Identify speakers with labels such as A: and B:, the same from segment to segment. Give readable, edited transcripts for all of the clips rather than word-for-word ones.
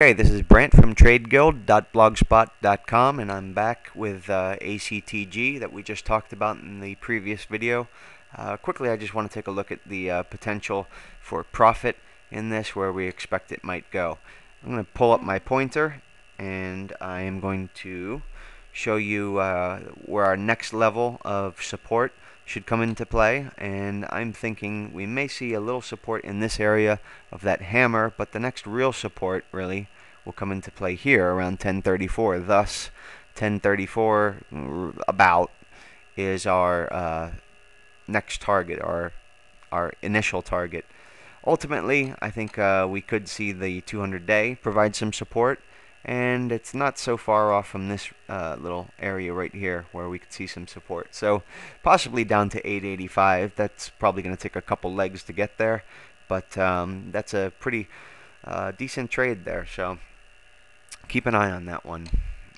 A: Hey, this is Brent from TradeGuild.blogspot.com, and I'm back with ACTG that we just talked about in the previous video. Quickly, I just want to take a look at the potential for profit in this, where we expect it might go. I'm going to pull up my pointer, and I am going to show you where our next level of support should come into play, and I'm thinking we may see a little support in this area of that hammer, but the next real support really will come into play here around 1034. Thus 1034 about is our next target, our initial target. Ultimately, I think we could see the 200-day provide some support, and it's not so far off from this little area right here where we could see some support. So possibly down to 885. That's probably going to take a couple legs to get there, but that's a pretty decent trade there. So keep an eye on that one.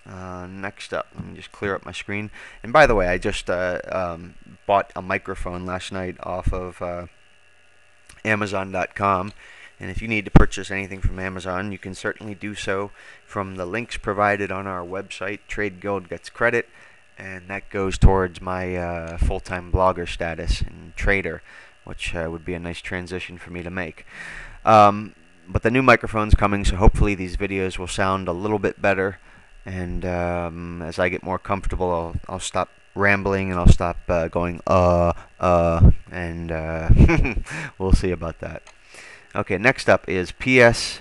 A: Next up, let me just clear up my screen. And by the way, I just bought a microphone last night off of Amazon.com. And if you need to purchase anything from Amazon, you can certainly do so from the links provided on our website. Trade Guild gets credit, and that goes towards my full-time blogger status and trader, which would be a nice transition for me to make. But the new microphone's coming, so hopefully these videos will sound a little bit better. And as I get more comfortable, I'll stop rambling and I'll stop going and we'll see about that. Okay, next up is PSPT.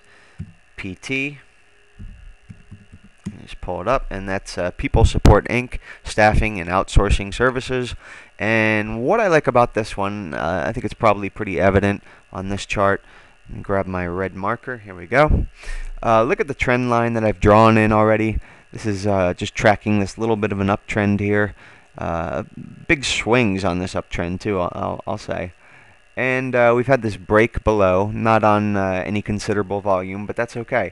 A: Just pull it up, and that's People Support Inc., Staffing and Outsourcing Services. And what I like about this one, I think it's probably pretty evident on this chart. Let me grab my red marker. Here we go. Look at the trend line that I've drawn in already. This is just tracking this little bit of an uptrend here. Big swings on this uptrend too, I'll say. And we've had this break below, not on any considerable volume, but that's okay.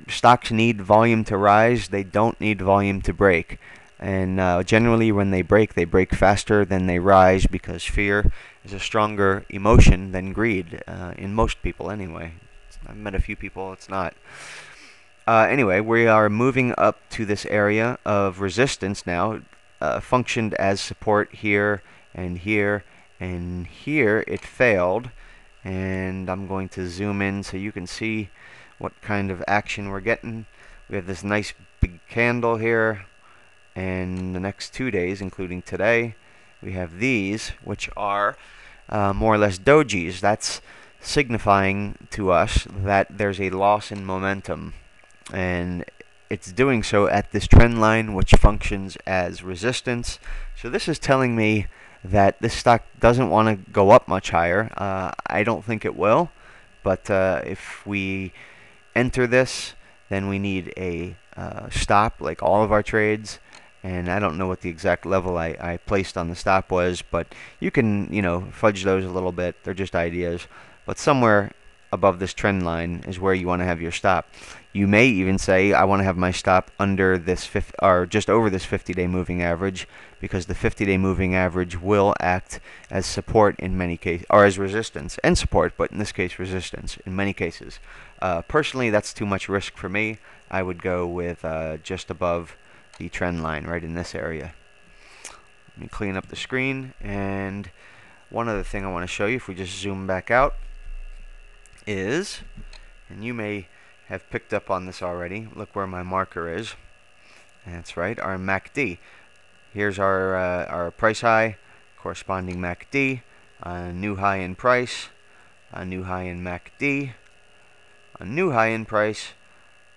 A: Stocks need volume to rise. They don't need volume to break. And generally when they break faster than they rise, because fear is a stronger emotion than greed, in most people anyway. I've met a few people it's not. Anyway, we are moving up to this area of resistance now. Functioned as support here and here. And here it failed, and I'm going to zoom in so you can see what kind of action we're getting. We have this nice big candle here, and the next 2 days, including today, we have these, which are more or less dojis. That's signifying to us that there's a loss in momentum, and it's doing so at this trend line, which functions as resistance. So this is telling me that this stock doesn't want to go up much higher. I don't think it will, but if we enter this, then we need a stop, like all of our trades. And I don't know what the exact level I placed on the stop was, but you can, fudge those a little bit. They're just ideas. But somewhere above this trend line is where you want to have your stop. You may even say, I want to have my stop under this or just over this 50-day moving average, because the 50-day moving average will act as support in many cases, or as resistance and support, but in this case resistance in many cases. Personally, that's too much risk for me. I would go with just above the trend line, right in this area. Let me clean up the screen, and one other thing I want to show you, if we just zoom back out, is, and you may have picked up on this already, look where my marker is. That's right, our MACD. Here's our price high, corresponding MACD, a new high in price, a new high in MACD, a new high in price,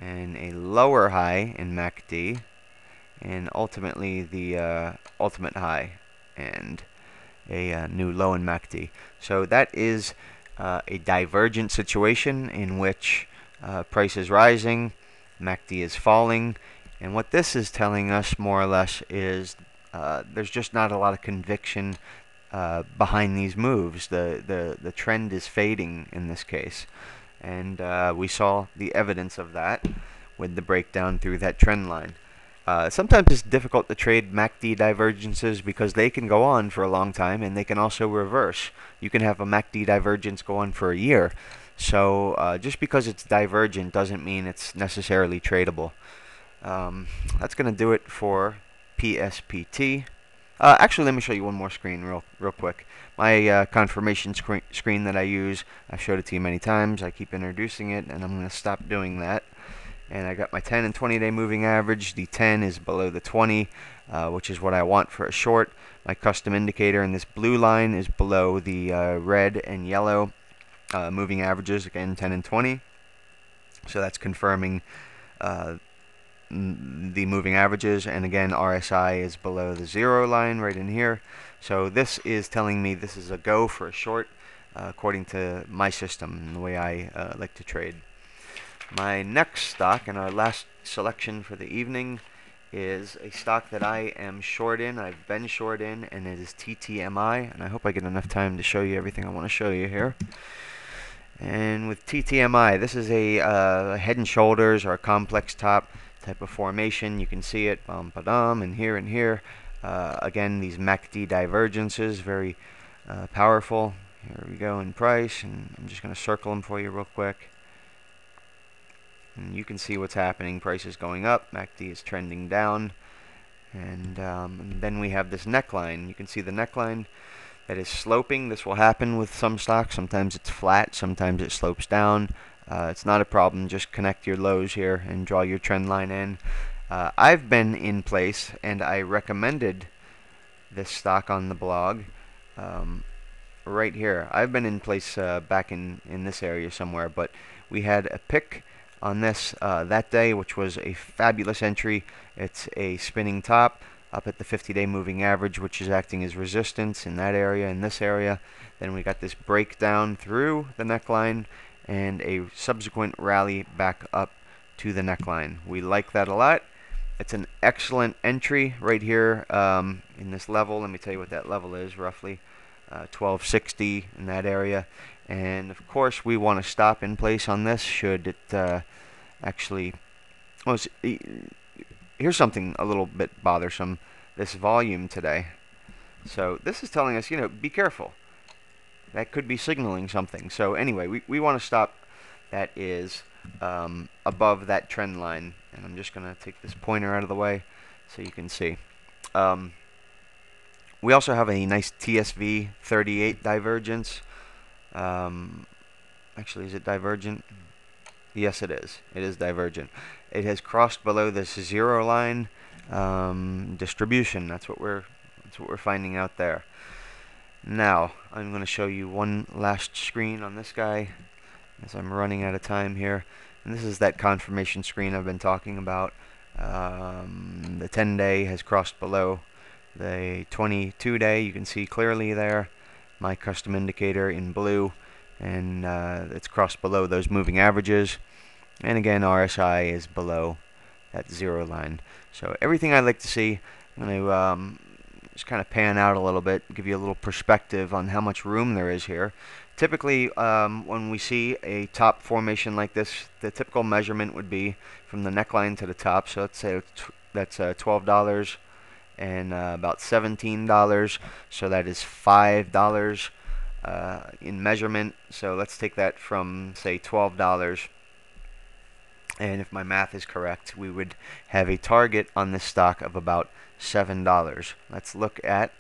A: and a lower high in MACD, and ultimately the ultimate high, and a new low in MACD. So that is a divergent situation in which price is rising, MACD is falling, and what this is telling us more or less is there's just not a lot of conviction behind these moves. The trend is fading in this case, and we saw the evidence of that with the breakdown through that trend line. Sometimes it's difficult to trade MACD divergences because they can go on for a long time, and they can also reverse. You can have a MACD divergence go on for a year. So just because it's divergent doesn't mean it's necessarily tradable. That's going to do it for PSPT. Actually, let me show you one more screen real quick. My confirmation screen that I use, I've showed it to you many times. I keep introducing it, and I'm going to stop doing that. And I got my 10 and 20 day moving average. The 10 is below the 20, which is what I want for a short. My custom indicator in this blue line is below the red and yellow moving averages, again 10 and 20. So that's confirming the moving averages, and again RSI is below the 0 line right in here. So this is telling me this is a go for a short according to my system and the way I like to trade. My next stock and our last selection for the evening is a stock that I am short in. I've been short in, and it is TTMI, and I hope I get enough time to show you everything I want to show you here. And with TTMI, this is a head and shoulders or a complex top type of formation. You can see it and here and here. Again, these MACD divergences, very powerful. Here we go in price, and I'm just going to circle them for you real quick. And you can see what's happening. Price is going up, MACD is trending down, and then we have this neckline. You can see the neckline that is sloping. This will happen with some stocks. Sometimes it's flat, sometimes it slopes down. It's not a problem. Just connect your lows here and draw your trend line in. I've been in place, and I recommended this stock on the blog right here. I've been in place back in this area somewhere, but we had a pick on this that day, which was a fabulous entry. It's a spinning top up at the 50-day moving average, which is acting as resistance in that area, in this area. Then we got this breakdown through the neckline and a subsequent rally back up to the neckline. We like that a lot. It's an excellent entry right here in this level. Let me tell you what that level is roughly. 1260 in that area. And of course we want to stop in place on this should it actually, well, here's something a little bit bothersome, this volume today. So this is telling us, be careful. That could be signaling something. So anyway, we want to stop. That is above that trend line. And I'm just going to take this pointer out of the way so you can see. We also have a nice TSV 38 divergence. Actually, is it divergent? Yes, it is. It is divergent. It has crossed below this 0 line distribution. That's what we're finding out there. Now, I'm going to show you one last screen on this guy as I'm running out of time here. And this is that confirmation screen I've been talking about. The 10-day has crossed below the 22-day. You can see clearly there my custom indicator in blue, and it's crossed below those moving averages. And again, RSI is below that 0 line. So everything I'd like to see, I'm going to just kind of pan out a little bit, give you a little perspective on how much room there is here. Typically, when we see a top formation like this, the typical measurement would be from the neckline to the top. So let's say that's $12 and about $17. So that is $5 in measurement. So let's take that from, say, $12. And if my math is correct, we would have a target on this stock of about $7. Let's look at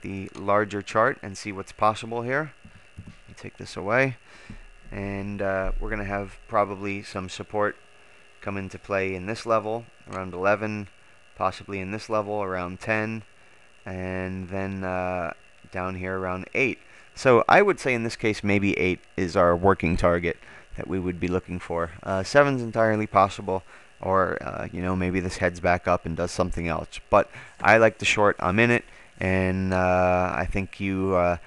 A: the larger chart and see what's possible here. Let me take this away. And we're going to have probably some support come into play in this level, around 11, possibly in this level, around 10, and then down here around 8. So I would say in this case maybe 8 is our working target that we would be looking for. 7 is entirely possible, or maybe this heads back up and does something else. But I like the short. I'm in it, and I think you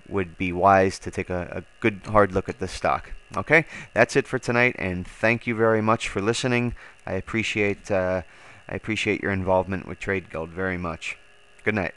A: would be wise to take a good hard look at this stock. Okay, that's it for tonight, and thank you very much for listening. I appreciate your involvement with Trade Guild very much. Good night.